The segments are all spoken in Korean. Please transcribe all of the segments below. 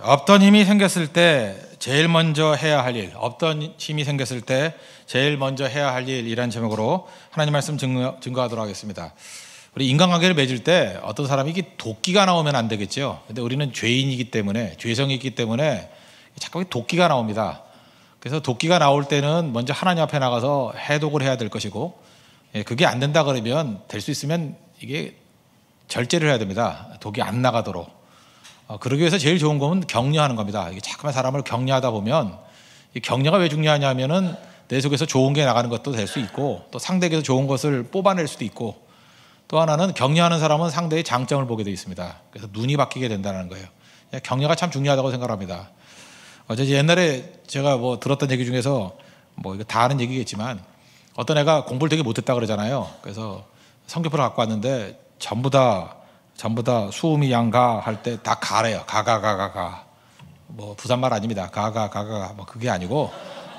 없던 힘이 생겼을 때 제일 먼저 해야 할 일, 없던 힘이 생겼을 때 제일 먼저 해야 할 일이라는 제목으로 하나님 말씀 증거하도록 하겠습니다. 우리 인간관계를 맺을 때 어떤 사람이 이게 도끼가 나오면 안 되겠죠. 근데 우리는 죄인이기 때문에, 죄성이 있기 때문에 자꾸 도끼가 나옵니다. 그래서 도끼가 나올 때는 먼저 하나님 앞에 나가서 해독을 해야 될 것이고, 그게 안 된다 그러면 될 수 있으면 이게 절제를 해야 됩니다. 독이 안 나가도록. 그러기 위해서 제일 좋은 건 격려하는 겁니다. 이게 자꾸만 사람을 격려하다 보면, 이 격려가 왜 중요하냐면은 내 속에서 좋은 게 나가는 것도 될 수 있고, 또 상대에게서 좋은 것을 뽑아낼 수도 있고, 또 하나는 격려하는 사람은 상대의 장점을 보게 되어 있습니다. 그래서 눈이 바뀌게 된다는 거예요. 격려가 참 중요하다고 생각합니다. 옛날에 제가 뭐 들었던 얘기 중에서 뭐 이거 다 아는 얘기겠지만, 어떤 애가 공부를 되게 못했다 그러잖아요. 그래서 성적표를 갖고 왔는데 전부 다 수음이 양가 할 때 다 가래요. 가가가가가. 뭐 부산말 아닙니다. 가가가가. 뭐 그게 아니고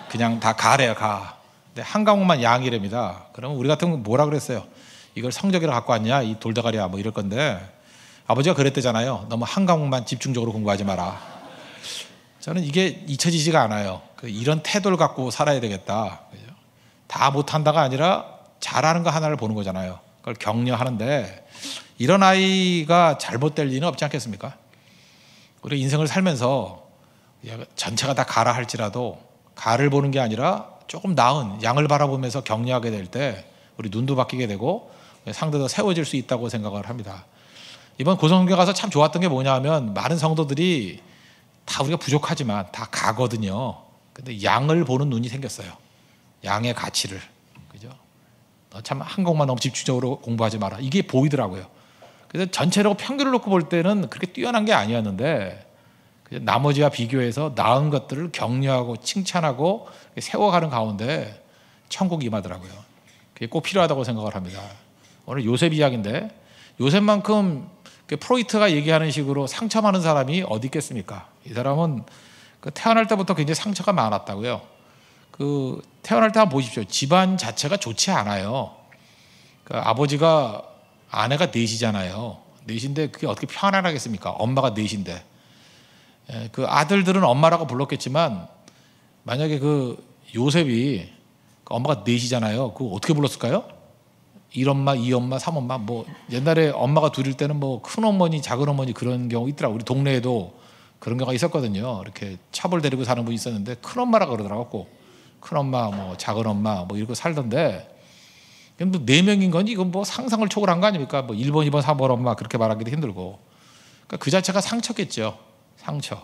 그냥 다 가래요. 가. 근데 한 과목만 양이랍니다. 그러면 우리 같은 건 뭐라 그랬어요? 이걸 성적이라 갖고 왔냐? 이 돌다가리야. 뭐 이럴 건데, 아버지가 그랬대잖아요. 너무 한 과목만 집중적으로 공부하지 마라. 저는 이게 잊혀지지가 않아요. 이런 태도를 갖고 살아야 되겠다. 다 못한다가 아니라 잘하는 거 하나를 보는 거잖아요. 그걸 격려하는데, 이런 아이가 잘못될 리는 없지 않겠습니까? 우리 인생을 살면서 전체가 다 가라 할지라도 가를 보는 게 아니라 조금 나은 양을 바라보면서 격려하게 될 때 우리 눈도 바뀌게 되고 상대도 세워질 수 있다고 생각을 합니다. 이번 고성교회 가서 참 좋았던 게 뭐냐 하면, 많은 성도들이 다 우리가 부족하지만 다 가거든요. 근데 양을 보는 눈이 생겼어요. 양의 가치를. 그죠? 너 참 한 곡만 너무 집중적으로 공부하지 마라. 이게 보이더라고요. 그래서 전체로 평균을 놓고 볼 때는 그렇게 뛰어난 게 아니었는데, 나머지와 비교해서 나은 것들을 격려하고 칭찬하고 세워가는 가운데 천국이 임하더라고요. 그게 꼭 필요하다고 생각을 합니다. 오늘 요셉 이야기인데, 요셉만큼 프로이트가 얘기하는 식으로 상처 많은 사람이 어디 있겠습니까? 이 사람은 태어날 때부터 굉장히 상처가 많았다고요. 태어날 때 한번 보십시오. 집안 자체가 좋지 않아요. 아버지가, 아내가 넷이잖아요. 넷인데 그게 어떻게 편안하겠습니까? 엄마가 넷인데. 아들들은 엄마라고 불렀겠지만, 만약에 요셉이 엄마가 넷이잖아요. 그거 어떻게 불렀을까요? 1엄마, 2엄마, 3엄마. 뭐 옛날에 엄마가 둘일 때는 뭐 큰어머니, 작은어머니 그런 경우 있더라고요. 우리 동네에도 그런 경우가 있었거든요. 이렇게 첩을 데리고 사는 분이 있었는데 큰엄마라 그러더라고. 큰엄마, 뭐 작은엄마 뭐 이러고 살던데, 뭐 4명인 건 이건 뭐 상상을 초월한 거 아닙니까? 뭐 1번, 2번, 3번 엄마 그렇게 말하기도 힘들고. 그 자체가 상처겠죠. 상처.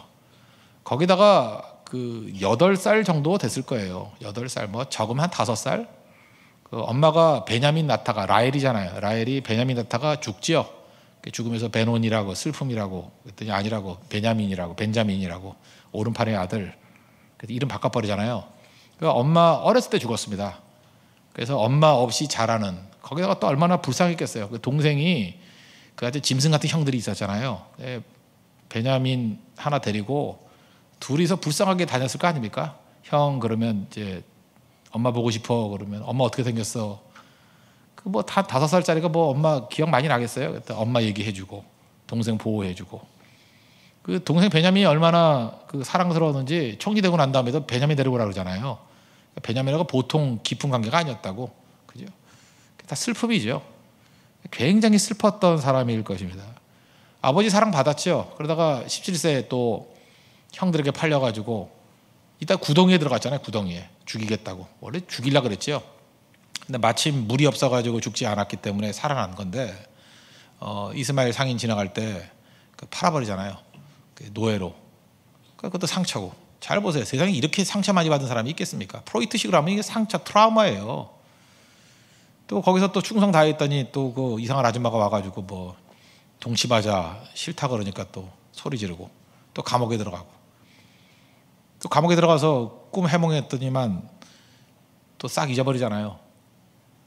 거기다가 8살 정도 됐을 거예요. 8살, 뭐 적으면 한 5살. 엄마가 베냐민 나타가, 라헬이잖아요. 라헬이 베냐민 나타가 죽지요. 죽으면서 베논이라고, 슬픔이라고 그랬더니 아니라고, 벤자민이라고 오른팔의 아들. 그래서 이름 바꿔버리잖아요. 엄마 어렸을 때 죽었습니다. 그래서 엄마 없이 자라는, 거기다가 또 얼마나 불쌍했겠어요. 동생이 아주 짐승 같은 형들이 있었잖아요. 베냐민 하나 데리고 둘이서 불쌍하게 다녔을 거 아닙니까? 형 그러면 이제 엄마 보고 싶어 그러면, 엄마 어떻게 생겼어? 뭐 다 5살짜리가 뭐 엄마 기억 많이 나겠어요? 그때 엄마 얘기해주고 동생 보호해주고. 동생 베냐민이 얼마나 사랑스러웠는지, 총리되고 난 다음에도 베냐민 데리고 오라 그러잖아요. 베냐민하고 보통 깊은 관계가 아니었다고. 그죠? 다 슬픔이죠. 굉장히 슬펐던 사람일 것입니다. 아버지 사랑 받았죠. 그러다가 17세에 또 형들에게 팔려가지고 이따 구덩이에 들어갔잖아요. 구덩이에 죽이겠다고. 원래 죽이려고 그랬죠. 근데 마침 물이 없어가지고 죽지 않았기 때문에 살아난 건데, 이스마엘 상인 지나갈 때 팔아버리잖아요. 노예로. 그것도 상처고. 잘 보세요. 세상에 이렇게 상처 많이 받은 사람이 있겠습니까? 프로이트식으로 하면 이게 상처, 트라우마예요. 또 거기서 또 충성 다했더니 또 이상한 아줌마가 와가지고 뭐 동치마자 싫다 그러니까 또 소리 지르고, 또 감옥에 들어가고, 또 감옥에 들어가서 꿈 해몽했더니만 또 싹 잊어버리잖아요.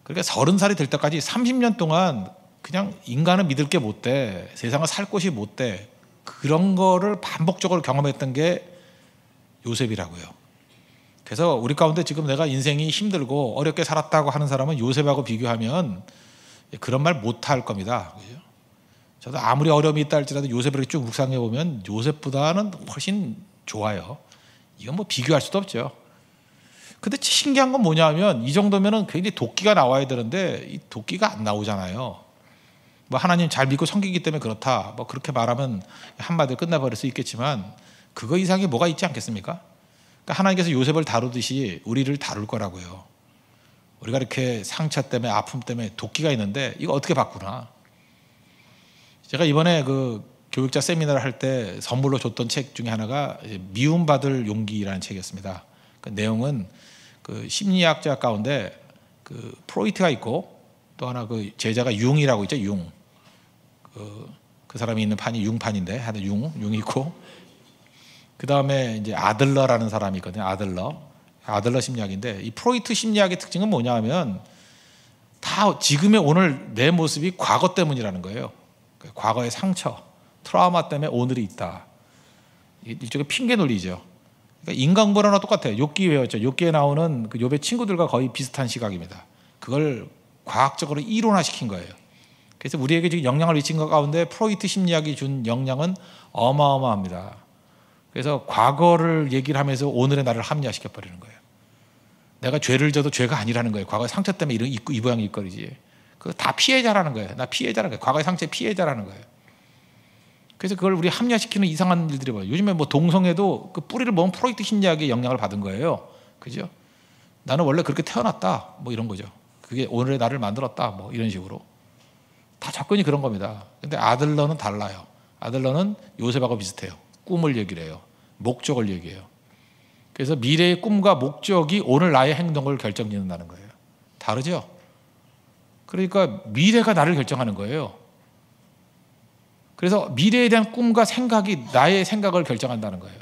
그러니까 30살이 될 때까지 30년 동안 그냥 인간은 믿을 게 못 돼, 세상을 살 곳이 못 돼, 그런 거를 반복적으로 경험했던 게 요셉이라고요. 그래서 우리 가운데 지금 내가 인생이 힘들고 어렵게 살았다고 하는 사람은 요셉하고 비교하면 그런 말 못 할 겁니다. 그죠? 저도 아무리 어려움이 있다 할지라도 요셉을 이렇게 쭉 묵상해 보면 요셉보다는 훨씬 좋아요. 이건 뭐 비교할 수도 없죠. 근데 신기한 건 뭐냐면 이 정도면은 굉장히 도끼가 나와야 되는데 이 도끼가 안 나오잖아요. 뭐 하나님 잘 믿고 섬기기 때문에 그렇다. 뭐 그렇게 말하면 한마디로 끝나버릴 수 있겠지만 그거 이상이 뭐가 있지 않겠습니까? 그러니까 하나님께서 요셉을 다루듯이 우리를 다룰 거라고요. 우리가 이렇게 상처 때문에 아픔 때문에 도끼가 있는데 이거 어떻게 바꾸나? 제가 이번에 그 교육자 세미나를 할 때 선물로 줬던 책 중에 하나가 미움받을 용기라는 책이었습니다. 그 내용은 그 심리학자 가운데 그 프로이트가 있고 또 하나 그 제자가 융이라고 있죠. 융. 그 사람이 있는 판이 융판인데 하여튼 융이 있고 그 다음에 이제 아들러라는 사람이 있거든요. 아들러 심리학인데 이 프로이트 심리학의 특징은 뭐냐면 다 지금의 오늘 내 모습이 과거 때문이라는 거예요. 과거의 상처, 트라우마 때문에 오늘이 있다. 일종의 핑계 논리죠. 그러니까 인간고라나 똑같아요. 욥기 외웠죠. 욥기에 나오는 그 욥의 친구들과 거의 비슷한 시각입니다. 그걸 과학적으로 이론화시킨 거예요. 그래서 우리에게 지금 영향을 미친 것 가운데 프로이트 심리학이 준 영향은 어마어마합니다. 그래서 과거를 얘기를 하면서 오늘의 나를 합리화시켜 버리는 거예요. 내가 죄를 져도 죄가 아니라는 거예요. 과거의 상처 때문에 이런 이 모양 일거리지. 그거 다 피해자라는 거예요. 나 피해자라는 거예요. 과거의 상처의 피해자라는 거예요. 그래서 그걸 우리 합리화시키는 이상한 일들이 봐요. 요즘에 뭐 동성애도 그 뿌리를 모은 프로이트 심리학의 영향을 받은 거예요. 그죠? 나는 원래 그렇게 태어났다. 뭐 이런 거죠. 그게 오늘의 나를 만들었다. 뭐 이런 식으로. 다 접근이 그런 겁니다. 근데 아들러는 달라요. 아들러는 요셉하고 비슷해요. 꿈을 얘기를 해요. 목적을 얘기해요. 그래서 미래의 꿈과 목적이 오늘 나의 행동을 결정짓는다는 거예요. 다르죠? 그러니까 미래가 나를 결정하는 거예요. 그래서 미래에 대한 꿈과 생각이 나의 생각을 결정한다는 거예요.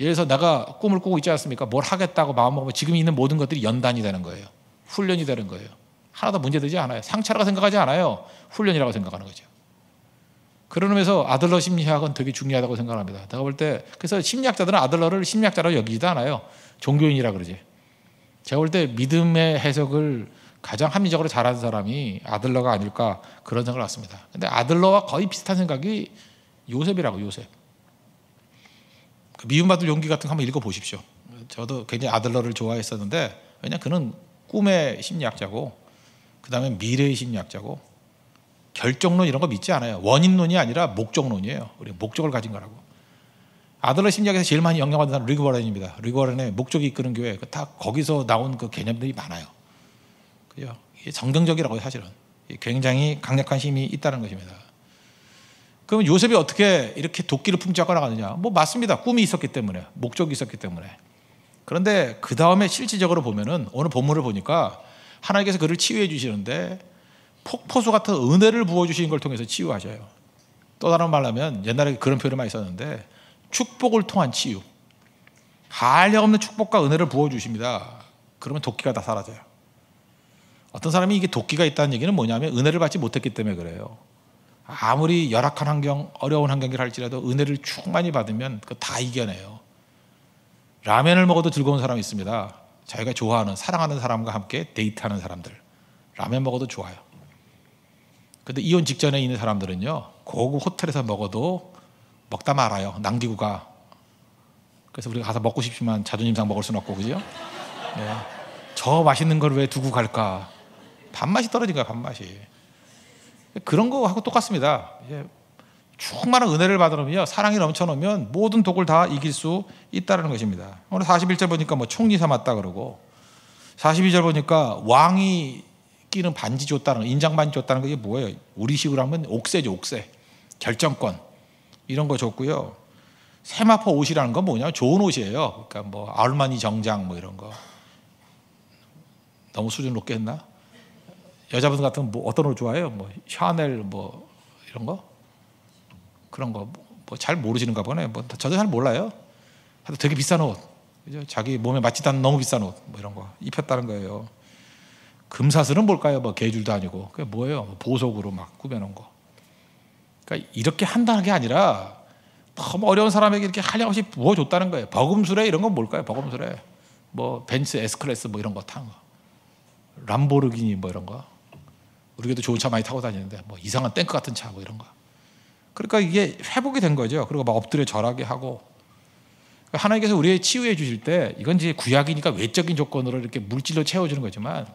예를 들어서 내가 꿈을 꾸고 있지 않습니까? 뭘 하겠다고 마음먹으면 지금 있는 모든 것들이 연단이 되는 거예요. 훈련이 되는 거예요. 하나도 문제되지 않아요. 상처라고 생각하지 않아요. 훈련이라고 생각하는 거죠. 그런 의미에서 아들러 심리학은 되게 중요하다고 생각합니다. 내가 볼 때 그래서 심리학자들은 아들러를 심리학자라고 여기지도 않아요. 종교인이라 그러지. 제가 볼 때 믿음의 해석을 가장 합리적으로 잘하는 사람이 아들러가 아닐까 그런 생각을 했습니다. 근데 아들러와 거의 비슷한 생각이 요셉이라고. 요셉. 미움받을 용기 같은 거 한번 읽어보십시오. 저도 굉장히 아들러를 좋아했었는데 왜냐하면 그는 꿈의 심리학자고 그 다음에 미래의 심리학자고 결정론 이런 거 믿지 않아요. 원인론이 아니라 목적론이에요. 우리 목적을 가진 거라고. 아들러 심리학에서 제일 많이 영향받은 사람은 리그 워렌입니다. 리그 워렌의 목적이 이끄는 교회 다 거기서 나온 그 개념들이 많아요. 그죠? 이게 정경적이라고요. 사실은 굉장히 강력한 힘이 있다는 것입니다. 그럼 요셉이 어떻게 이렇게 도끼를 품잡고 나가느냐? 뭐 맞습니다. 꿈이 있었기 때문에 목적이 있었기 때문에. 그런데 그 다음에 실질적으로 보면은 오늘 본문을 보니까 하나님께서 그를 치유해 주시는데 폭포수 같은 은혜를 부어주시는 걸 통해서 치유하셔요. 또 다른 말로 하면 옛날에 그런 표현을 많이 썼는데 축복을 통한 치유. 한량없는 축복과 은혜를 부어주십니다. 그러면 도끼가 다 사라져요. 어떤 사람이 이게 도끼가 있다는 얘기는 뭐냐면 은혜를 받지 못했기 때문에 그래요. 아무리 열악한 환경, 어려운 환경이라 할지라도 은혜를 충만히 받으면 그거 다 이겨내요. 라면을 먹어도 즐거운 사람이 있습니다. 자기가 좋아하는, 사랑하는 사람과 함께 데이트하는 사람들. 라면 먹어도 좋아요. 근데 이혼 직전에 있는 사람들은요, 고급 호텔에서 먹어도 먹다 말아요. 남기고 가. 그래서 우리가 가서 먹고 싶지만 자존심상 먹을 수는 없고, 그죠? 네. 저 맛있는 걸 왜 두고 갈까? 밥맛이 떨어진 거야, 밥맛이. 그런 거하고 똑같습니다. 충만한 은혜를 받으면요, 사랑이 넘쳐나면 모든 독을 다 이길 수 있다는 것입니다. 오늘 41절 보니까 뭐 총리 삼았다 그러고, 42절 보니까 왕이 끼는 반지 줬다는 거, 인장 반지 줬다는 거 이게 뭐예요? 우리식으로 하면 옥새죠, 옥새. 결정권 이런 거 줬고요. 세마포 옷이라는 건 뭐냐? 좋은 옷이에요. 그러니까 뭐 아르마니 정장 뭐 이런 거. 너무 수준 높게 했나? 여자분들 같은 뭐 어떤 옷 좋아해요? 뭐 샤넬 뭐 이런 거? 그런 거 뭐 잘 모르시는가 보네. 뭐 저도 잘 몰라요. 하여튼 되게 비싼 옷, 그죠? 자기 몸에 맞지도 않는 너무 비싼 옷 뭐 이런 거 입혔다는 거예요. 금사슬은 뭘까요? 뭐 개줄도 아니고 그게 뭐예요? 보석으로 막 꾸며놓은 거. 그러니까 이렇게 한다는 게 아니라 너무 어려운 사람에게 이렇게 한량없이 부어줬다는 거예요. 버금수레 이런 건 뭘까요? 버금수레 뭐 벤츠 S클래스 뭐 이런 거 탄 거, 람보르기니 뭐 이런 거. 우리도 좋은 차 많이 타고 다니는데 뭐 이상한 탱크 같은 차 뭐 이런 거. 그러니까 이게 회복이 된 거죠. 그리고 막 엎드려 절하게 하고. 하나님께서 우리의 치유해 주실 때 이건 이제 구약이니까 외적인 조건으로 이렇게 물질로 채워주는 거지만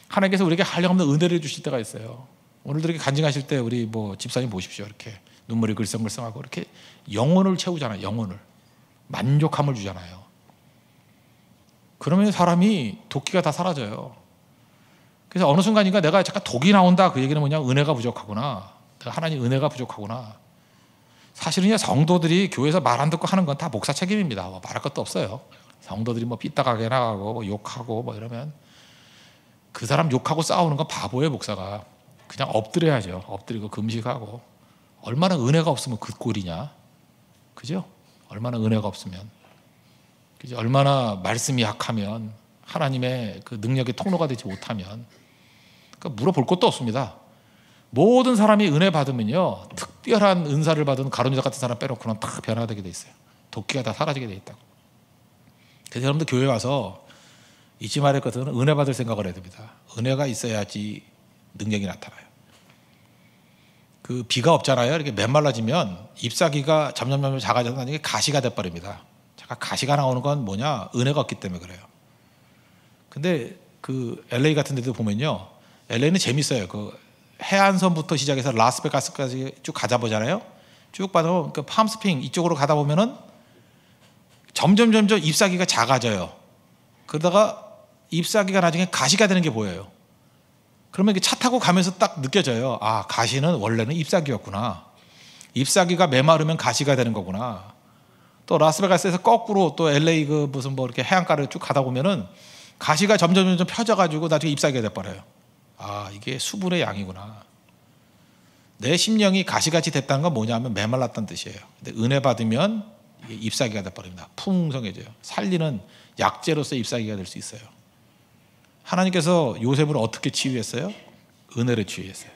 하나님께서 우리에게 한량없는 은혜를 주실 때가 있어요. 오늘도 이렇게 간증하실 때 우리 뭐 집사님 보십시오. 이렇게 눈물이 글썽글썽하고 이렇게 영혼을 채우잖아요. 영혼을. 만족함을 주잖아요. 그러면 사람이 도끼가 다 사라져요. 그래서 어느 순간인가 내가 잠깐 독이 나온다. 그 얘기는 뭐냐? 은혜가 부족하구나. 하나님 은혜가 부족하구나. 사실은 성도들이 교회에서 말 안 듣고 하는 건 다 목사 책임입니다. 뭐 말할 것도 없어요. 성도들이 뭐 삐딱하게 나가고 뭐 욕하고 뭐 이러면 그 사람 욕하고 싸우는 건 바보예요. 목사가 그냥 엎드려야죠. 엎드리고 금식하고. 얼마나 은혜가 없으면 그 꼴이냐, 그죠? 얼마나 은혜가 없으면, 그죠? 얼마나 말씀이 약하면, 하나님의 그 능력의 통로가 되지 못하면, 그러니까 물어볼 것도 없습니다. 모든 사람이 은혜 받으면요, 특별한 은사를 받은 가룟유다 같은 사람 빼놓고는 다 변화되게 돼 있어요. 도끼가 다 사라지게 돼 있다고. 그래서 여러분들 교회 와서 잊지 말을 것은 은혜 받을 생각을 해야 됩니다. 은혜가 있어야지 능력이 나타나요. 그 비가 없잖아요. 이렇게 메말라지면 잎사귀가 점점 작아져서 나중에 가시가 돼버립니다. 잠깐 가시가 나오는 건 뭐냐? 은혜가 없기 때문에 그래요. 근데 그 LA 같은 데도 보면요, LA는 재밌어요. 그 해안선부터 시작해서 라스베가스까지 쭉 가다 보잖아요. 쭉 봐도 그 팜스프링 이쪽으로 가다 보면은 점점 잎사귀가 작아져요. 그러다가 잎사귀가 나중에 가시가 되는 게 보여요. 그러면 차 타고 가면서 딱 느껴져요. 아, 가시는 원래는 잎사귀였구나. 잎사귀가 메마르면 가시가 되는 거구나. 또 라스베가스에서 거꾸로 또 LA 그 무슨 뭐 이렇게 해안가를 쭉 가다 보면은 가시가 점점 펴져가지고 나중에 잎사귀가 돼버려요. 아, 이게 수분의 양이구나. 내 심령이 가시같이 됐다는 건 뭐냐면 메말랐다는 뜻이에요. 근데 은혜 받으면 이게 잎사귀가 돼버립니다. 풍성해져요. 살리는 약재로서 잎사귀가 될 수 있어요. 하나님께서 요셉을 어떻게 치유했어요? 은혜를 치유했어요.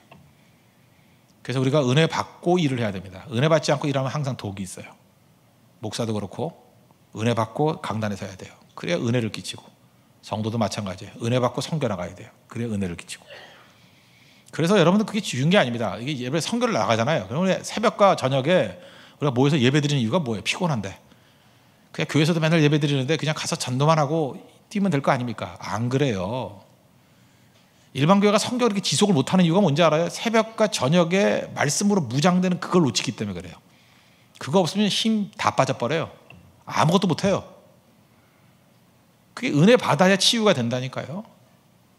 그래서 우리가 은혜 받고 일을 해야 됩니다. 은혜 받지 않고 일하면 항상 독이 있어요. 목사도 그렇고 은혜 받고 강단에 서야 돼요. 그래야 은혜를 끼치고, 성도도 마찬가지예요. 은혜 받고 선교 나가야 돼요. 그래야 은혜를 끼치고. 그래서 여러분들 그게 쉬운 게 아닙니다. 이게 예배 선교를 나가잖아요. 그러면 새벽과 저녁에 우리가 모여서 예배 드리는 이유가 뭐예요? 피곤한데. 그냥 교회에서도 맨날 예배 드리는데 그냥 가서 전도만 하고 뛰면 될 거 아닙니까? 안 그래요. 일반 교회가 선교 이렇게 지속을 못하는 이유가 뭔지 알아요? 새벽과 저녁에 말씀으로 무장되는 그걸 놓치기 때문에 그래요. 그거 없으면 힘 다 빠져버려요. 아무것도 못해요. 그게 은혜 받아야 치유가 된다니까요.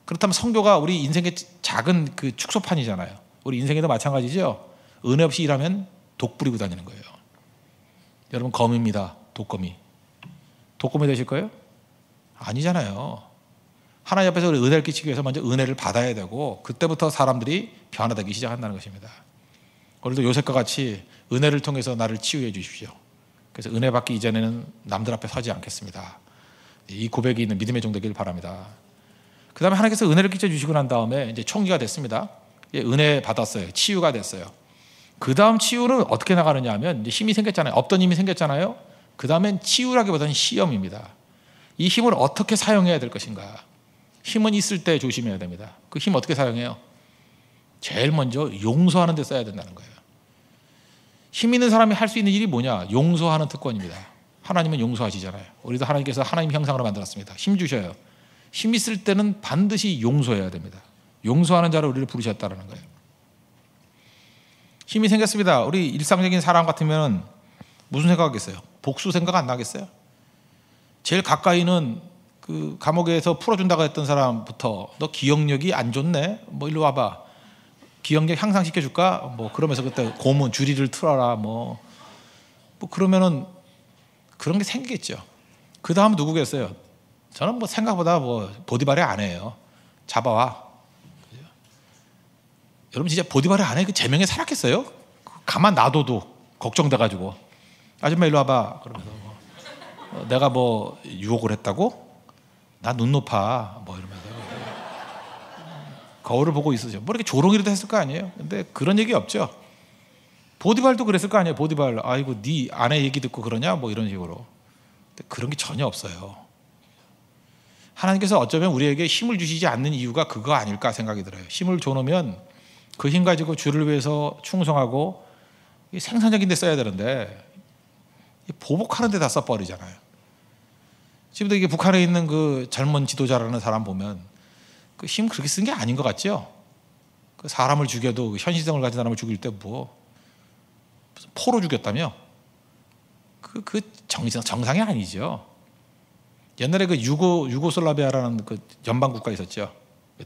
그렇다면 선교가 우리 인생의 작은 그 축소판이잖아요. 우리 인생에도 마찬가지죠. 은혜 없이 일하면 독 부리고 다니는 거예요. 여러분, 검입니다. 독검이. 독검이 되실 거예요? 아니잖아요. 하나님 앞에서 우리 은혜를 끼치기 위해서 먼저 은혜를 받아야 되고, 그때부터 사람들이 변화되기 시작한다는 것입니다. 오늘도 요셉과 같이 은혜를 통해서 나를 치유해 주십시오. 그래서 은혜 받기 이전에는 남들 앞에 서지 않겠습니다. 이 고백이 있는 믿음의 종 되길 바랍니다. 그 다음에 하나님께서 은혜를 끼쳐 주시고 난 다음에 이제 총기가 됐습니다. 은혜 받았어요. 치유가 됐어요. 그 다음 치유는 어떻게 나가느냐 하면 이제 힘이 생겼잖아요. 없던 힘이 생겼잖아요. 그 다음엔 치유라기보다는 시험입니다. 이 힘을 어떻게 사용해야 될 것인가. 힘은 있을 때 조심해야 됩니다. 그 힘 어떻게 사용해요? 제일 먼저 용서하는 데 써야 된다는 거예요. 힘 있는 사람이 할 수 있는 일이 뭐냐? 용서하는 특권입니다. 하나님은 용서하시잖아요. 우리도 하나님께서 하나님 형상으로 만들었습니다. 힘 주셔요. 힘 있을 때는 반드시 용서해야 됩니다. 용서하는 자로 우리를 부르셨다는 거예요. 힘이 생겼습니다. 우리 일상적인 사람 같으면 무슨 생각하겠어요? 복수 생각 안 나겠어요? 제일 가까이는 그 감옥에서 풀어준다고 했던 사람부터 너 기억력이 안 좋네? 뭐 일로 와봐. 기억력 향상시켜줄까? 뭐 그러면서 그때 고문 주리를 틀어라. 뭐 그러면은 그런 게 생기겠죠. 그 다음 누구겠어요? 저는 뭐 생각보다 뭐 보디발레 안 해요. 잡아와. 여러분 진짜 보디발레 안 해? 그 제명에 살았겠어요? 가만 놔둬도 걱정돼가지고 아줌마 일로 와봐. 그러면서 뭐 내가 뭐 유혹을 했다고? 나 눈 높아. 뭐 이러면서 거울을 보고 있으죠. 뭐 이렇게 조롱이라도 했을 거 아니에요? 근데 그런 얘기 없죠. 보디발도 그랬을 거 아니에요. 보디발, 아이고 네 아내 얘기 듣고 그러냐? 뭐 이런 식으로. 근데 그런 게 전혀 없어요. 하나님께서 어쩌면 우리에게 힘을 주시지 않는 이유가 그거 아닐까 생각이 들어요. 힘을 줘놓으면 그 힘 가지고 주를 위해서 충성하고 생산적인 데 써야 되는데 보복하는 데 다 써버리잖아요. 지금도 이게 북한에 있는 그 젊은 지도자라는 사람 보면 그 힘 그렇게 쓴 게 아닌 것 같죠? 그 사람을 죽여도 현시성을 가진 사람을 죽일 때 뭐 포로 죽였다며? 그 정상이 아니죠. 옛날에 그 유고슬라비아라는 그 연방 국가 있었죠.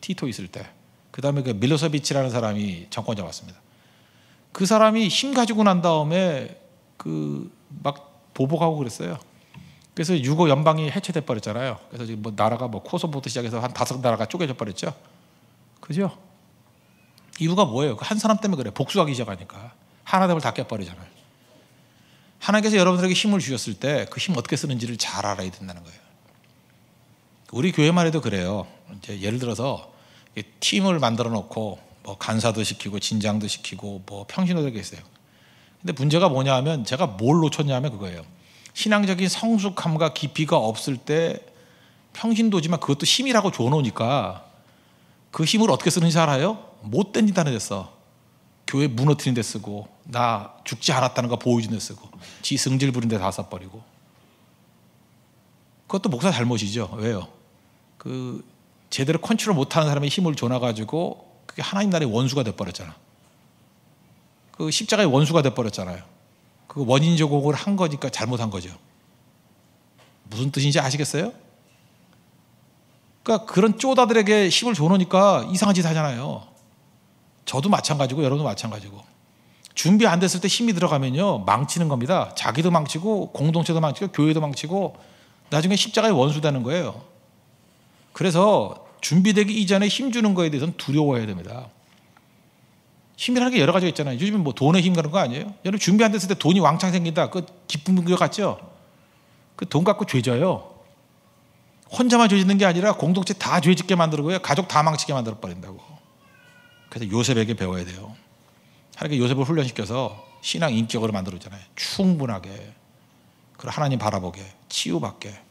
티토 있을 때. 그 다음에 그 밀로세비치라는 사람이 정권 잡았습니다. 그 사람이 힘 가지고 난 다음에 그 막 보복하고 그랬어요. 그래서 유고 연방이 해체돼 버렸잖아요. 그래서 지금 뭐 나라가 뭐 코소보부터 시작해서 한 5나라가 쪼개져 버렸죠. 그죠? 이유가 뭐예요? 한 사람 때문에 그래. 복수하기 시작하니까 하나됨을 다 깨버리잖아요. 하나님께서 여러분들에게 힘을 주셨을 때 그 힘 어떻게 쓰는지를 잘 알아야 된다는 거예요. 우리 교회만 해도 그래요. 이제 예를 들어서 팀을 만들어 놓고 뭐 간사도 시키고 진장도 시키고 뭐 평신도들이 있어요. 근데 문제가 뭐냐 하면 제가 뭘 놓쳤냐면 그거예요. 신앙적인 성숙함과 깊이가 없을 때 평신도지만 그것도 힘이라고 줘놓으니까 그 힘을 어떻게 쓰는지 알아요? 못된 짓 하는 데 써. 교회 무너뜨린 데 쓰고 나 죽지 않았다는 거 보여준 데 쓰고 지 승질 부린 데 다 써버리고. 그것도 목사 잘못이죠. 왜요? 그 제대로 컨트롤 못하는 사람의 힘을 줘놔가지고 그게 하나님 나라의 원수가 돼버렸잖아. 그 십자가의 원수가 돼버렸잖아요. 그 원인 제공을 한 거니까 잘못한 거죠. 무슨 뜻인지 아시겠어요? 그러니까 그런 쪼다들에게 힘을 줘놓으니까 이상한 짓 하잖아요. 저도 마찬가지고 여러분도 마찬가지고. 준비 안 됐을 때 힘이 들어가면요 망치는 겁니다. 자기도 망치고 공동체도 망치고 교회도 망치고 나중에 십자가의 원수 되는 거예요. 그래서 준비되기 이전에 힘 주는 거에 대해서는 두려워해야 됩니다. 힘이라는 게 여러 가지가 있잖아요. 요즘은 뭐 돈의 힘 그런 거 아니에요? 여러분 준비 안 됐을 때 돈이 왕창 생긴다. 그 기쁜 것 같죠? 그 돈 갖고 죄져요. 혼자만 죄짓는 게 아니라 공동체 다 죄짓게 만들고요. 가족 다 망치게 만들어 버린다고. 그래서 요셉에게 배워야 돼요. 하나님께 요셉을 훈련시켜서 신앙 인격으로 만들었잖아요. 충분하게. 그리고 하나님 바라보게, 치유받게.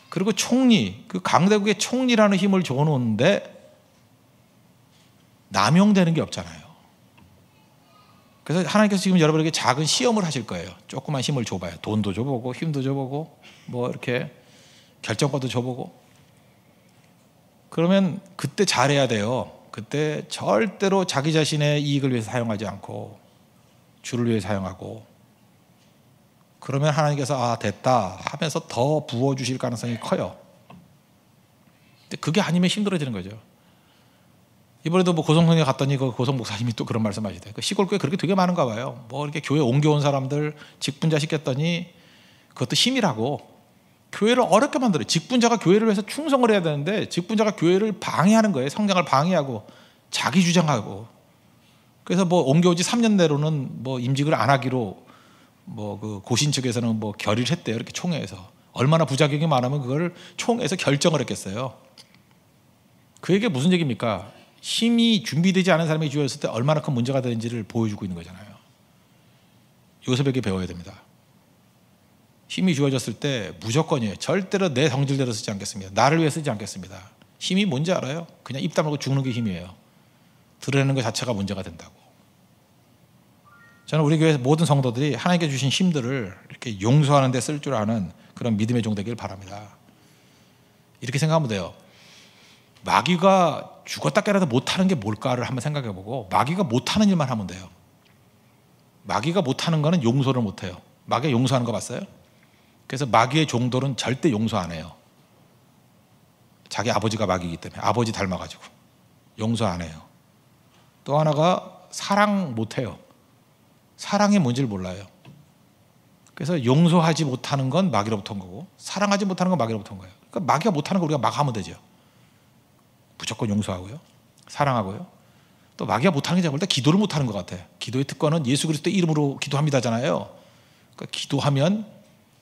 그리고 총리, 그 강대국의 총리라는 힘을 줘놓는데 남용되는 게 없잖아요. 그래서 하나님께서 지금 여러분에게 작은 시험을 하실 거예요. 조그만 힘을 줘봐요. 돈도 줘보고 힘도 줘보고 뭐 이렇게 결정권도 줘보고. 그러면 그때 잘해야 돼요. 그때 절대로 자기 자신의 이익을 위해서 사용하지 않고 주를 위해 사용하고. 그러면 하나님께서 아 됐다 하면서 더 부어주실 가능성이 커요. 근데 그게 아니면 힘들어지는 거죠. 이번에도 뭐 고성동에 갔더니 그 고성 목사님이 또 그런 말씀하시대. 그 시골 교회 그렇게 되게 많은가 봐요. 뭐 이렇게 교회 옮겨온 사람들 직분자 시켰더니 그것도 힘이라고 교회를 어렵게 만들어요. 직분자가 교회를 위해서 충성을 해야 되는데 직분자가 교회를 방해하는 거예요. 성장을 방해하고 자기 주장하고. 그래서 뭐 옮겨오지 3년 내로는 뭐 임직을 안 하기로 뭐 그 고신 측에서는 뭐 결의를 했대요. 이렇게 총회에서 얼마나 부작용이 많으면 그걸 총회에서 결정을 했겠어요. 그에게 무슨 얘기입니까? 힘이 준비되지 않은 사람이 주어졌을 때 얼마나 큰 문제가 되는지를 보여주고 있는 거잖아요. 요셉에게 배워야 됩니다. 힘이 주어졌을 때 무조건이에요. 절대로 내 성질대로 쓰지 않겠습니다. 나를 위해 쓰지 않겠습니다. 힘이 뭔지 알아요? 그냥 입 다물고 죽는 게 힘이에요. 드러내는 것 자체가 문제가 된다고. 저는 우리 교회 모든 성도들이 하나님께 주신 힘들을 이렇게 용서하는 데 쓸 줄 아는 그런 믿음의 종 되길 바랍니다. 이렇게 생각하면 돼요. 마귀가 죽었다 깨라도 못하는 게 뭘까를 한번 생각해보고 마귀가 못하는 일만 하면 돼요. 마귀가 못하는 거는 용서를 못해요. 마귀가 용서하는 거 봤어요? 그래서 마귀의 종들은 절대 용서 안 해요. 자기 아버지가 마귀이기 때문에 아버지 닮아가지고 용서 안 해요. 또 하나가 사랑 못해요. 사랑이 뭔지를 몰라요. 그래서 용서하지 못하는 건 마귀로부터 온 거고 사랑하지 못하는 건 마귀로부터 온 거예요. 그러니까 마귀가 못하는 거 우리가 막 하면 되죠. 무조건 용서하고요. 사랑하고요. 또 마귀가 못하는 게 제가 볼 때 기도를 못하는 것 같아. 기도의 특권은 예수 그리스도의 이름으로 기도합니다잖아요. 그러니까 기도하면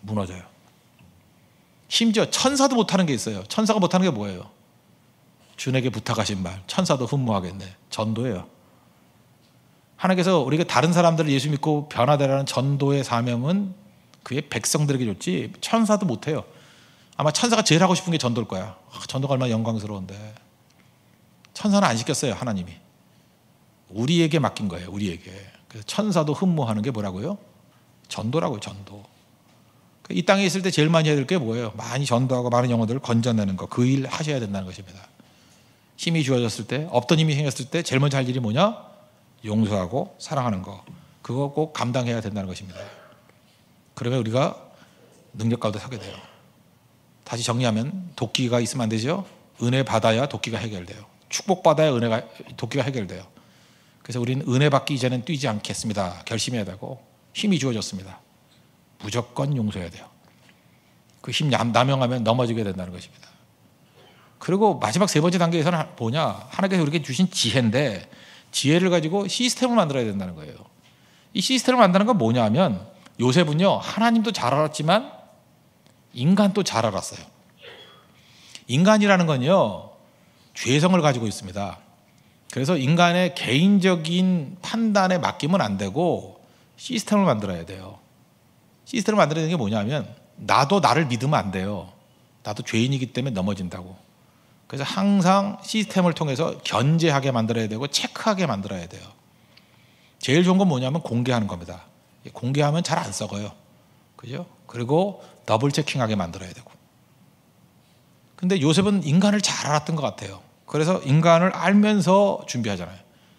무너져요. 심지어 천사도 못하는 게 있어요. 천사가 못하는 게 뭐예요? 주에게 부탁하신 말 천사도 흠모하겠네. 전도예요. 하나님께서 우리가 다른 사람들을 예수 믿고 변화되라는 전도의 사명은 그의 백성들에게 줬지 천사도 못해요. 아마 천사가 제일 하고 싶은 게 전도일 거야. 전도가 얼마나 영광스러운데. 천사는 안 시켰어요. 하나님이 우리에게 맡긴 거예요. 우리에게. 그래서 천사도 흠모하는 게 뭐라고요? 전도라고요. 전도. 이 땅에 있을 때 제일 많이 해야 될 게 뭐예요? 많이 전도하고 많은 영혼들을 건져내는 거. 그 일 하셔야 된다는 것입니다. 힘이 주어졌을 때, 없던 힘이 생겼을 때 제일 먼저 할 일이 뭐냐? 용서하고 사랑하는 거. 그거 꼭 감당해야 된다는 것입니다. 그러면 우리가 능력 가운데 서게 돼요. 다시 정리하면 도끼가 있으면 안 되죠. 은혜 받아야 도끼가 해결돼요. 축복 받아야 도끼가 해결돼요. 그래서 우리는 은혜 받기 이전엔 뛰지 않겠습니다. 결심해야 되고 힘이 주어졌습니다. 무조건 용서해야 돼요. 그 힘 남용하면 넘어지게 된다는 것입니다. 그리고 마지막 세 번째 단계에서는 뭐냐? 하나님께서 우리에게 주신 지혜인데 지혜를 가지고 시스템을 만들어야 된다는 거예요. 이 시스템을 만드는 건 뭐냐 하면 요셉은요, 하나님도 잘 알았지만 인간도 잘 알았어요. 인간이라는 건요, 죄성을 가지고 있습니다. 그래서 인간의 개인적인 판단에 맡기면 안 되고 시스템을 만들어야 돼요. 시스템을 만들어야 되는 게 뭐냐면 나도 나를 믿으면 안 돼요. 나도 죄인이기 때문에 넘어진다고. 그래서 항상 시스템을 통해서 견제하게 만들어야 되고 체크하게 만들어야 돼요. 제일 좋은 건 뭐냐면 공개하는 겁니다. 공개하면 잘 안 썩어요. 그죠? 그리고 더블 체킹하게 만들어야 되고. 근데 요셉은 인간을 잘 알았던 것 같아요. 그래서 인간을 알면서 준비하잖아요.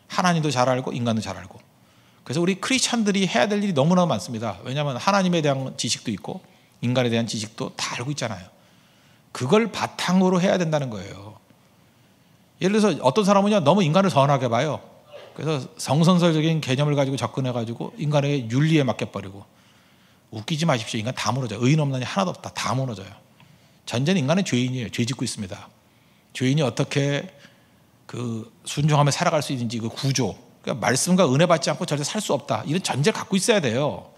하나님도 잘 알고 인간도 잘 알고. 그래서 우리 크리스찬들이 해야 될 일이 너무나 많습니다. 왜냐하면 하나님에 대한 지식도 있고 인간에 대한 지식도 다 알고 있잖아요. 그걸 바탕으로 해야 된다는 거예요. 예를 들어서 어떤 사람은요, 너무 인간을 선하게 봐요. 그래서 성선설적인 개념을 가지고 접근해가지고 인간의 윤리에 맡겨버리고. 웃기지 마십시오. 인간 다 무너져요. 의인 없나니 하나도 없다. 다 무너져요. 전제는 인간은 죄인이에요. 죄 짓고 있습니다. 죄인이 어떻게 그 순종하며 살아갈 수 있는지 그 구조, 그러니까 말씀과 은혜 받지 않고 절대 살 수 없다. 이런 전제를 갖고 있어야 돼요.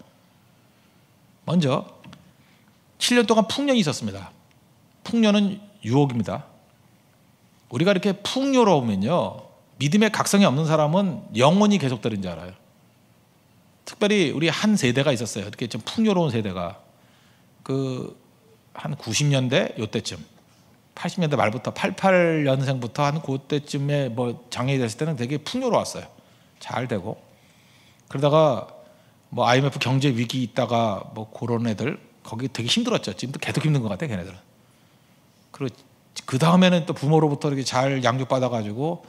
먼저 7년 동안 풍년이 있었습니다. 풍년은 유혹입니다. 우리가 이렇게 풍요로우면요, 믿음의 각성이 없는 사람은 영원히 계속되는 줄 알아요. 특별히 우리 한 세대가 있었어요. 이렇게 좀 풍요로운 세대가 한 90년대 요때쯤, 80년대 말부터 88년생부터 한 그때쯤에 뭐 장애이 됐을 때는 되게 풍요로웠어요. 잘 되고. 그러다가 뭐 IMF 경제 위기 있다가 뭐 그런 애들 거기 되게 힘들었죠. 지금도 계속 힘든 것 같아, 걔네들은. 그리고 그 다음에는 또 부모로부터 이렇게 잘 양육받아가지고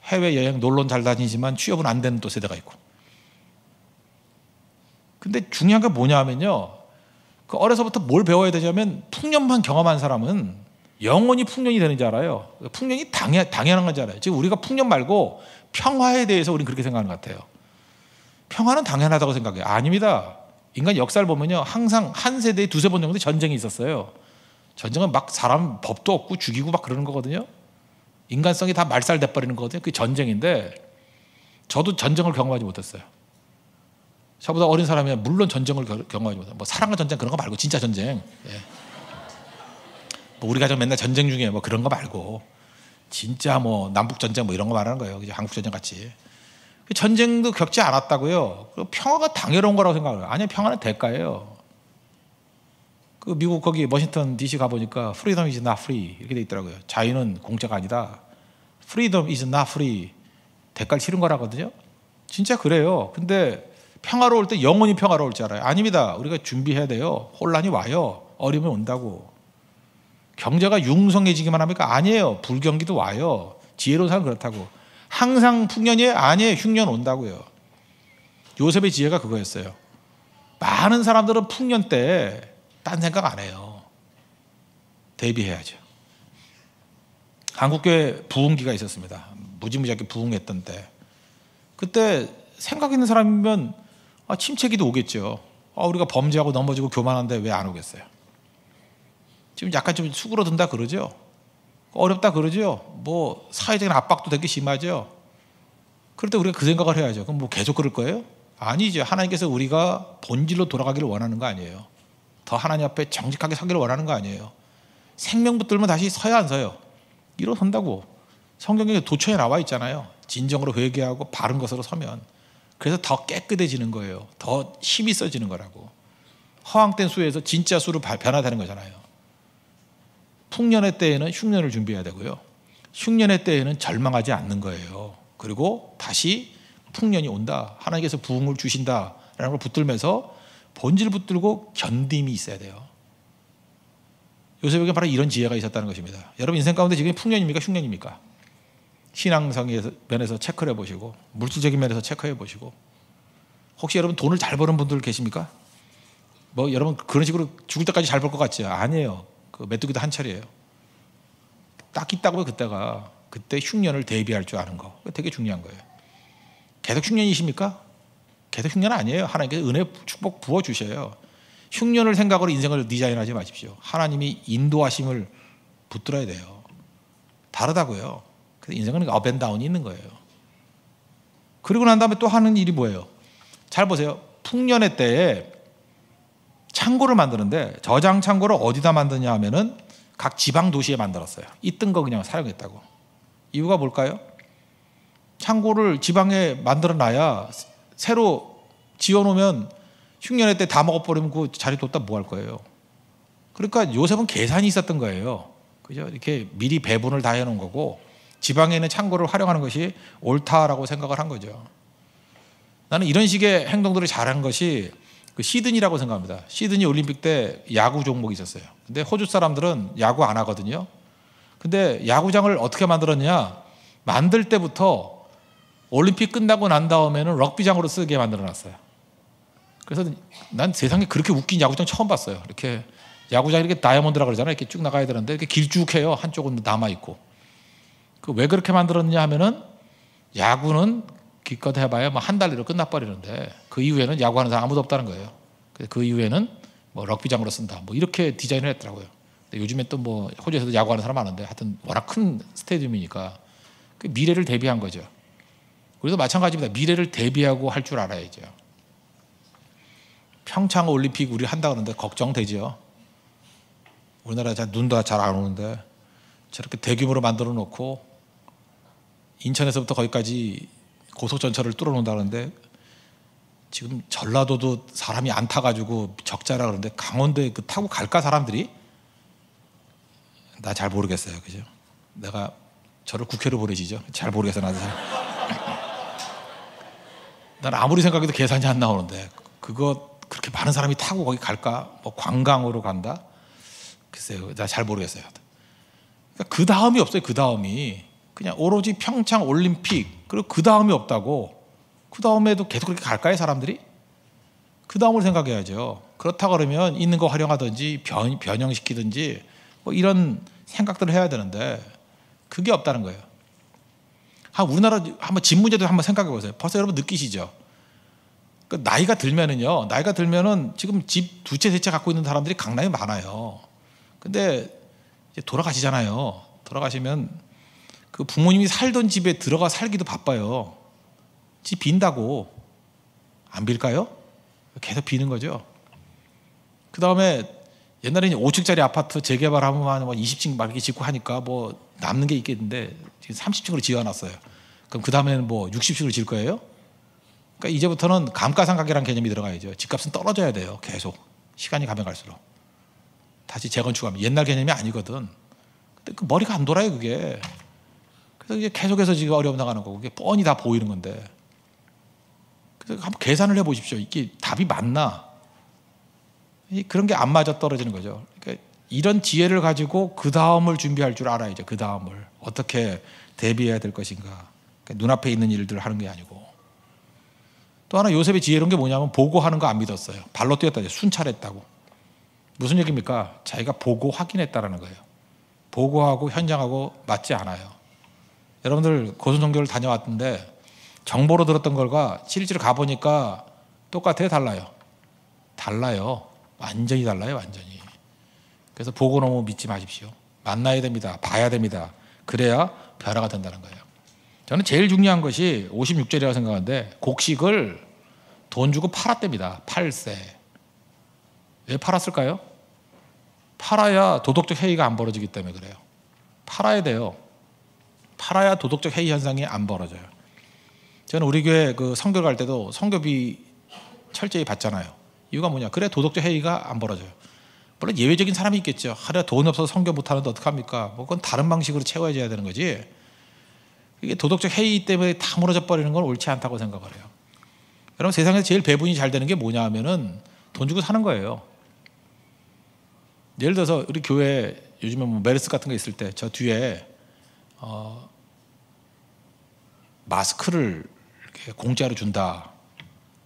해외 여행 놀러 잘 다니지만 취업은 안 되는 또 세대가 있고. 근데 중요한 게 뭐냐 하면요, 그 어려서부터 뭘 배워야 되냐면 풍년만 경험한 사람은 영원히 풍년이 되는 줄 알아요. 풍년이 당연한 건 줄 알아요. 지금 우리가 풍년 말고 평화에 대해서 우리는 그렇게 생각하는 것 같아요. 평화는 당연하다고 생각해요. 아닙니다. 인간 역사를 보면요, 항상 한 세대에 두세 번 정도 전쟁이 있었어요. 전쟁은 막 사람 법도 없고 죽이고 막 그러는 거거든요. 인간성이 다 말살돼 버리는 거거든요. 그게 전쟁인데 저도 전쟁을 경험하지 못했어요. 저보다 어린 사람이 물론 전쟁을 경험하지 못해요. 뭐 사랑과 전쟁 그런 거 말고 진짜 전쟁. 예. 뭐 우리 가족 맨날 전쟁 중에 뭐 그런 거 말고 진짜 뭐 남북 전쟁 뭐 이런 거 말하는 거예요. 한국 전쟁 같이. 전쟁도 겪지 않았다고요. 평화가 당연한 거라고 생각해요. 아니요, 평화는 대가예요. 그 미국 거기 워싱턴 DC 가 보니까 freedom is not free 이렇게 돼 있더라고요. 자유는 공짜가 아니다. freedom is not free. 대가를 치른 거라거든요. 진짜 그래요. 근데 평화로울 때 영원히 평화로울 줄 알아요. 아닙니다. 우리가 준비해야 돼요. 혼란이 와요. 어려움이 온다고. 경제가 융성해지기만 합니까? 아니에요. 불경기도 와요. 지혜로운 사람은 그렇다고. 항상 풍년이 아니에요. 흉년 온다고요. 요셉의 지혜가 그거였어요. 많은 사람들은 풍년 때 딴 생각 안 해요. 대비해야죠. 한국교회 부흥기가 있었습니다. 무지무지하게 부흥했던 때. 그때 생각 있는 사람이면 침체기도 오겠죠. 우리가 범죄하고 넘어지고 교만한데 왜 안 오겠어요? 지금 약간 좀 수그러든다 그러죠. 어렵다 그러죠. 뭐 사회적인 압박도 되게 심하죠. 그럴 때 우리가 그 생각을 해야죠. 그럼 뭐 계속 그럴 거예요? 아니죠. 하나님께서 우리가 본질로 돌아가기를 원하는 거 아니에요. 더 하나님 앞에 정직하게 서기를 원하는 거 아니에요. 생명 붙들면 다시 서야 안 서요? 일어선다고. 성경에 도처에 나와 있잖아요. 진정으로 회개하고 바른 것으로 서면. 그래서 더 깨끗해지는 거예요. 더 힘이 있어지는 거라고. 허황된 수에서 진짜 수로 변화되는 거잖아요. 풍년의 때에는 흉년을 준비해야 되고요. 흉년의 때에는 절망하지 않는 거예요. 그리고 다시 풍년이 온다, 하나님께서 부흥을 주신다라는 걸 붙들면서 본질을 붙들고 견딤이 있어야 돼요. 요셉에게 바로 이런 지혜가 있었다는 것입니다. 여러분 인생 가운데 지금 풍년입니까 흉년입니까? 신앙성의 면에서 체크를 해보시고 물질적인 면에서 체크해 보시고, 혹시 여러분 돈을 잘 버는 분들 계십니까? 뭐 여러분 그런 식으로 죽을 때까지 잘 벌 것 같지? 아니에요. 그 메뚜기도 한 차례예요. 딱 있다고요. 그때 흉년을 대비할 줄 아는 거, 되게 중요한 거예요. 계속 흉년이십니까? 계속 흉년 아니에요. 하나님께서 은혜 축복 부어주셔요. 흉년을 생각으로 인생을 디자인하지 마십시오. 하나님이 인도하심을 붙들어야 돼요. 다르다고요. 그래서 인생은 업앤다운이 있는 거예요. 그리고 난 다음에 또 하는 일이 뭐예요? 잘 보세요. 풍년의 때에 창고를 만드는데, 저장 창고를 어디다 만드냐 하면은 각 지방 도시에 만들었어요. 있던 거 그냥 사용했다고. 이유가 뭘까요? 창고를 지방에 만들어 놔야 새로 지어놓으면 흉년의 때 다 먹어버리면 그 자리 뒀다 뭐 할 거예요? 그러니까 요셉은 계산이 있었던 거예요. 그죠? 이렇게 미리 배분을 다 해놓은 거고, 지방에 있는 창고를 활용하는 것이 옳다라고 생각을 한 거죠. 나는 이런 식의 행동들을 잘한 것이 그 시드니라고 생각합니다. 시드니 올림픽 때 야구 종목이 있었어요. 근데 호주 사람들은 야구 안 하거든요. 근데 야구장을 어떻게 만들었냐? 만들 때부터 올림픽 끝나고 난 다음에는 럭비장으로 쓰게 만들어 놨어요. 그래서 난 세상에 그렇게 웃긴 야구장 처음 봤어요. 이렇게 야구장이 이렇게 다이아몬드라 그러잖아요. 이렇게 쭉 나가야 되는데 이렇게 길쭉해요. 한쪽은 남아 있고. 그 왜 그렇게 만들었냐 하면은, 야구는 기껏 해봐야 뭐 한 달내로 끝나버리는데 그 이후에는 야구하는 사람 아무도 없다는 거예요. 그래서 그 이후에는 뭐 럭비장으로 쓴다, 뭐 이렇게 디자인을 했더라고요. 근데 요즘에 또 뭐 호주에서도 야구하는 사람 많은데, 하여튼 워낙 큰 스테디움이니까 그 미래를 대비한 거죠. 우리도 마찬가지입니다. 미래를 대비하고 할 줄 알아야죠. 평창 올림픽 우리 한다 그러는데 걱정되죠. 우리나라 눈도 잘 안 오는데 저렇게 대규모로 만들어 놓고 인천에서부터 거기까지 고속전철을 뚫어놓는다 그러는데, 지금 전라도도 사람이 안 타가지고 적자라 그러는데 강원도에 그 타고 갈까 사람들이? 나 잘 모르겠어요. 그죠? 내가 저를 국회로 보내시죠? 잘 모르겠어 나도. 난 아무리 생각해도 계산이 안 나오는데 그거 그렇게 많은 사람이 타고 거기 갈까? 뭐 관광으로 간다? 글쎄요, 나 잘 모르겠어요. 그러니까 그 다음이 없어요. 그 다음이 그냥 오로지 평창 올림픽, 그리고 그 다음이 없다고. 그 다음에도 계속 그렇게 갈까요, 사람들이? 그 다음을 생각해야죠. 그렇다 그러면 있는 거 활용하든지 변형시키든지 뭐 이런 생각들을 해야 되는데 그게 없다는 거예요. 우리나라 한번 집 문제도 한번 생각해 보세요. 벌써 여러분 느끼시죠? 그 나이가 들면은 지금 집 두 채, 세 채 갖고 있는 사람들이 강남에 많아요. 근데 이제 돌아가시잖아요. 돌아가시면 그 부모님이 살던 집에 들어가 살기도 바빠요. 집 빈다고. 안 빌까요? 계속 비는 거죠. 그 다음에 옛날에 5층짜리 아파트 재개발하면 20층 막 이렇게 짓고 하니까 뭐 남는 게 있겠는데 지금 30층으로 지어놨어요. 그럼 그 다음에는 뭐 60층으로 지을 거예요? 그러니까 이제부터는 감가상각이라는 개념이 들어가야죠. 집값은 떨어져야 돼요. 계속 시간이 가면 갈수록 다시 재건축하면. 옛날 개념이 아니거든. 근데 그 머리가 안 돌아요 그게. 그래서 이제 계속해서 지금 어려움 나가는 거고, 그게 뻔히 다 보이는 건데. 그래서 한번 계산을 해보십시오. 이게 답이 맞나? 그런 게 안 맞아 떨어지는 거죠. 그러니까 이런 지혜를 가지고 그 다음을 준비할 줄 알아야죠. 그 다음을 어떻게 대비해야 될 것인가. 그러니까 눈앞에 있는 일들을 하는 게 아니고. 또 하나 요셉의 지혜로운 게 뭐냐면, 보고하는 거 안 믿었어요. 발로 뛰었다, 순찰했다고. 무슨 얘기입니까? 자기가 보고 확인했다라는 거예요. 보고하고 현장하고 맞지 않아요. 여러분들 고순종교를 다녀왔던데 정보로 들었던 걸과 실제로 가보니까 똑같아요, 달라요? 달라요. 완전히 달라요, 완전히. 그래서 보고 너무 믿지 마십시오. 만나야 됩니다. 봐야 됩니다. 그래야 변화가 된다는 거예요. 저는 제일 중요한 것이 56절이라고 생각하는데, 곡식을 돈 주고 팔았답니다. 팔세. 왜 팔았을까요? 팔아야 도덕적 해이가 안 벌어지기 때문에 그래요. 팔아야 돼요. 팔아야 도덕적 해이 현상이 안 벌어져요. 저는 우리 교회 그 선교 갈 때도 선교비 철저히 받잖아요. 이유가 뭐냐? 그래 도덕적 해이가 안 벌어져요. 물론 예외적인 사람이 있겠죠. 하루에 돈이 없어서 선교 못하는데 어떡합니까? 뭐 그건 다른 방식으로 채워야 되는 거지. 이게 도덕적 해이 때문에 다 무너져 버리는 건 옳지 않다고 생각을 해요. 여러분, 세상에서 제일 배분이 잘 되는 게 뭐냐 하면은 돈 주고 사는 거예요. 예를 들어서 우리 교회 요즘에 뭐 메르스 같은 거 있을 때 저 뒤에 마스크를 이렇게 공짜로 준다.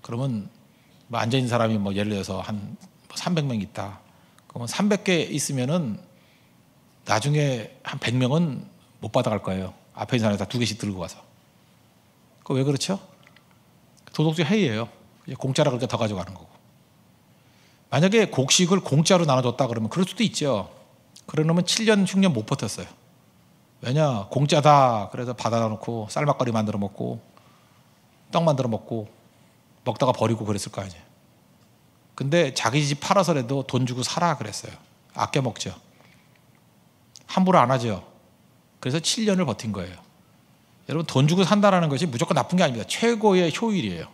그러면 뭐 앉아 있는 사람이 뭐 예를 들어서 한 300명 있다. 그러면 300개 있으면은 나중에 한 100명은 못 받아갈 거예요. 앞에 있는 사람이 다 2개씩 들고 가서. 그거 왜 그렇죠? 도덕적 해이예요. 공짜라 그러니까 더 가져가는 거고. 만약에 곡식을 공짜로 나눠줬다 그러면 그럴 수도 있죠. 그러면 7년, 6년 못 버텼어요. 왜냐? 공짜다. 그래서 받아다 놓고 쌀막걸리 만들어 먹고 떡 만들어 먹고 먹다가 버리고 그랬을 거 아니에요. 근데 자기 집 팔아서라도 돈 주고 사라 그랬어요. 아껴 먹죠. 함부로 안 하죠. 그래서 7년을 버틴 거예요. 여러분, 돈 주고 산다는 것이 무조건 나쁜 게 아닙니다. 최고의 효율이에요.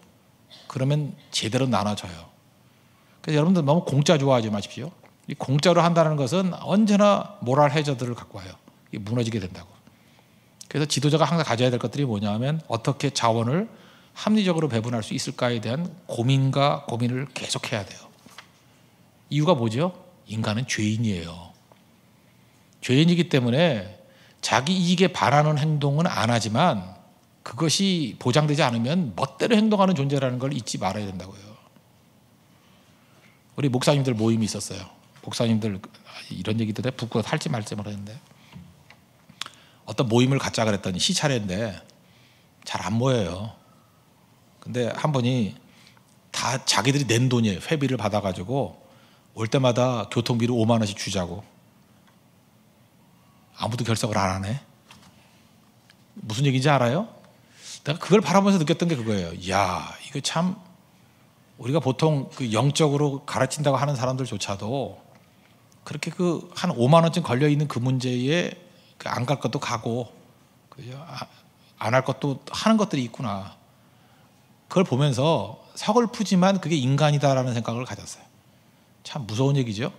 그러면 제대로 나눠줘요. 그래서 여러분들 너무 공짜 좋아하지 마십시오. 이 공짜로 한다는 것은 언제나 모랄 해저들을 갖고 와요. 이게 무너지게 된다고. 그래서 지도자가 항상 가져야 될 것들이 뭐냐 하면 어떻게 자원을 합리적으로 배분할 수 있을까에 대한 고민을 계속해야 돼요. 이유가 뭐죠? 인간은 죄인이에요. 죄인이기 때문에 자기 이익에 반하는 행동은 안 하지만 그것이 보장되지 않으면 멋대로 행동하는 존재라는 걸 잊지 말아야 된다고요. 우리 목사님들 모임이 있었어요. 목사님들 이런 얘기 들에 부끄러워 할지 말지 모르겠는데 어떤 모임을 갖자 그랬더니 시차례인데 잘 안 모여요. 근데 한 분이 다 자기들이 낸 돈이에요. 회비를 받아가지고 올 때마다 교통비를 5만 원씩 주자고. 아무도 결석을 안 하네. 무슨 얘기인지 알아요? 내가 그걸 바라보면서 느꼈던 게 그거예요. 이야, 이거 참 우리가 보통 그 영적으로 가르친다고 하는 사람들조차도 그렇게 그 한 5만 원쯤 걸려 있는 그 문제에 안 갈 것도 가고 안 할 것도 하는 것들이 있구나. 그걸 보면서 서글프지만 그게 인간이다라는 생각을 가졌어요. 참 무서운 얘기죠.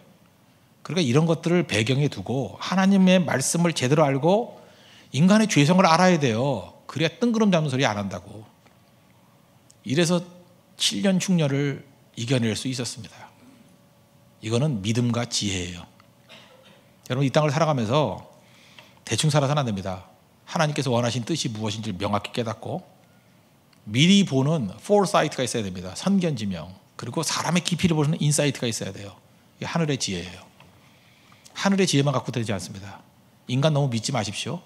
그러니까 이런 것들을 배경에 두고 하나님의 말씀을 제대로 알고 인간의 죄성을 알아야 돼요. 그래야 뜬구름 잡는 소리 안 한다고. 이래서 7년 흉년을 이겨낼 수 있었습니다. 이거는 믿음과 지혜예요. 여러분, 이 땅을 살아가면서 대충 살아서는 안 됩니다. 하나님께서 원하신 뜻이 무엇인지 명확히 깨닫고 미리 보는 포르사이트가 있어야 됩니다. 선견지명. 그리고 사람의 깊이를 보는 인사이트가 있어야 돼요. 이게 하늘의 지혜예요. 하늘의 지혜만 갖고 되지 않습니다. 인간 너무 믿지 마십시오.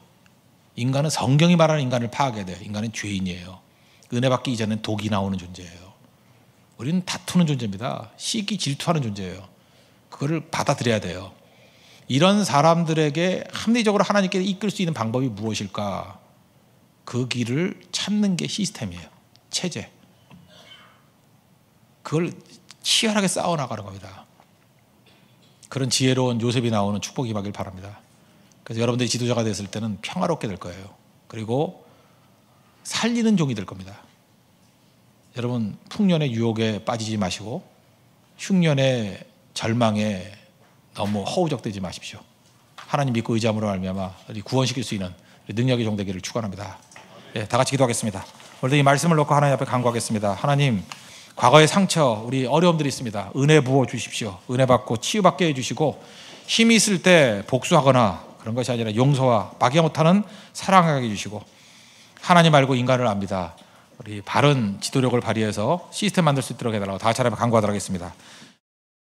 인간은 성경이 말하는 인간을 파악해야 돼요. 인간은 죄인이에요. 은혜 받기 이전엔 독이 나오는 존재예요. 우리는 다투는 존재입니다. 시기 질투하는 존재예요. 그거를 받아들여야 돼요. 이런 사람들에게 합리적으로 하나님께 이끌 수 있는 방법이 무엇일까? 그 길을 찾는 게 시스템이에요. 체제. 그걸 치열하게 싸워나가는 겁니다. 그런 지혜로운 요셉이 나오는 축복이 임하길 바랍니다. 그래서 여러분들이 지도자가 됐을 때는 평화롭게 될 거예요. 그리고 살리는 종이 될 겁니다. 여러분, 풍년의 유혹에 빠지지 마시고 흉년의 절망에 너무 허우적대지 마십시오. 하나님 믿고 의지함으로 말미암아 구원시킬 수 있는 능력의 종 되기를 축원합니다. 네, 다 같이 기도하겠습니다. 오늘도 이 말씀을 놓고 하나님 앞에 간구하겠습니다. 하나님, 과거의 상처, 우리 어려움들이 있습니다. 은혜 부어 주십시오. 은혜 받고 치유받게 해주시고 힘이 있을 때 복수하거나 그런 것이 아니라 용서와 막이 못하는 사랑하게 해주시고 하나님 알고 인간을 압니다. 우리 바른 지도력을 발휘해서 시스템 만들 수 있도록 해달라고 다 같이 하나님 간구하도록 하겠습니다.